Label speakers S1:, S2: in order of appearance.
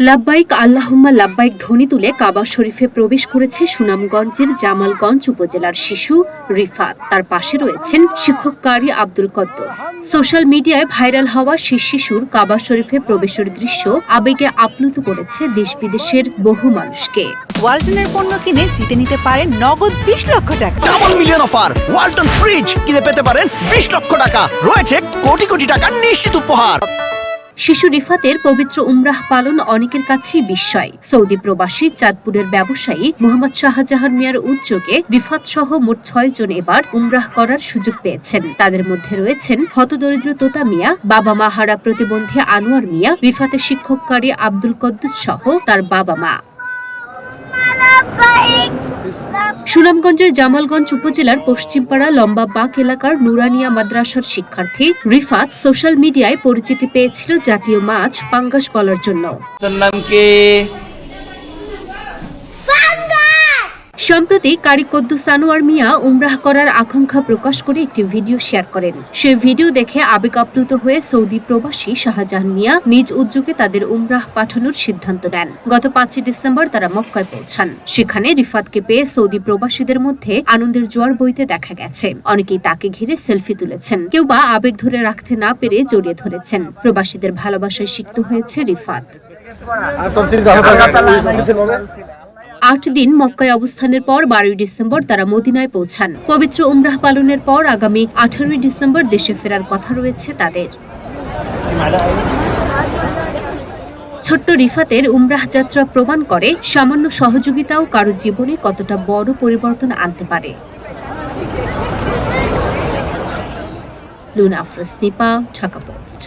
S1: লাব্বাইক আল্লাহুম্মা লাব্বাইক ধ্বনি তুলে কাবা শরীফে প্রবেশ করেছে সুনামগঞ্জের জামালগঞ্জ উপজেলার শিশু রিফাত। তার পাশে রয়েছেন শিক্ষক কারি আব্দুল কদ্দুস। সোশ্যাল মিডিয়ায় ভাইরাল হওয়া সেই শিশুর কাবা শরীফে প্রবেশের দৃশ্য আবেগে আপ্লুত করেছে দেশ বিদেশের বহু মানুষকে।
S2: ওয়ালটনের পণ্য কিনে জিতে নিতে পারেন নগদ ২০ লক্ষ টাকা।
S3: Double million offer! Walton fridge কিনে পেতে পারেন ২০ লক্ষ টাকা। রয়েছে কোটি কোটি টাকার নিশ্চিত উপহার।
S1: শিশু রিফাতের পবিত্র উমরাহ পালন অনেকের কাছেই বিস্ময়। সৌদি প্রবাসী চাঁদপুরের ব্যবসায়ী মোহাম্মদ শাহজাহান মিয়ার উদ্যোগে রিফাত সহ মোট ৬ জন এবার উমরাহ করার সুযোগ পেয়েছেন। তাদের মধ্যে রয়েছেন হতদরিদ্র তোতা মিয়া, বাবা মা হারা প্রতিবন্ধী আনোয়ার মিয়া, রিফাতের শিক্ষক কারি আব্দুল কদ্দুস সহ তার বাবা মা। সুনামগঞ্জের জামালগঞ্জ উপজেলার পশ্চিমপাড়া লম্বা বাগ এলাকার নুরানিয়া মাদ্রাসার শিক্ষার্থী রিফাত সোশ্যাল মিডিয়ায় পরিচিতি পেয়েছিল জাতীয় মাছ পাঙ্গাস বলার জন্য। সম্প্রতি কারি কদ্দুস আনোয়ার মিয়া উমরাহ করার আকাঙ্ক্ষা প্রকাশ করে একটি ভিডিও শেয়ার করেন। সেই ভিডিও দেখে আবেগ আপ্লুত হয়ে সৌদি প্রবাসী শাহজাহান মিয়া নিজ উদ্যোগে তাদের উমরাহ পাঠানোর সিদ্ধান্ত নেন। গত ৫ ডিসেম্বর তারা মক্কায় পৌঁছান। সেখানে রিফাতকে পেয়ে সৌদি প্রবাসীদের মধ্যে আনন্দের জোয়ার বইতে দেখা গেছে। অনেকেই তাকে ঘিরে সেলফি তুলেছেন, কেউ বা আবেগ ধরে রাখতে না পেরে জড়িয়ে ধরেছেন। প্রবাসীদের ভালোবাসায় সিক্ত হয়েছে রিফাত। ৮ দিন মক্কায় অবস্থানের পর ১২ ডিসেম্বর তারা মদিনায় পৌঁছান। পবিত্র উমরাহ পালনের পর আগামী ১৮ ডিসেম্বর দেশে ফেরার কথা রয়েছে তাদের। ছোট্ট রিফাতের উমরাহ যাত্রা প্রমাণ করে সামান্য সহযোগিতাও কারো জীবনে কতটা বড় পরিবর্তন আনতে পারে। লুনা আফরোজ নিপা, ঢাকা পোস্ট।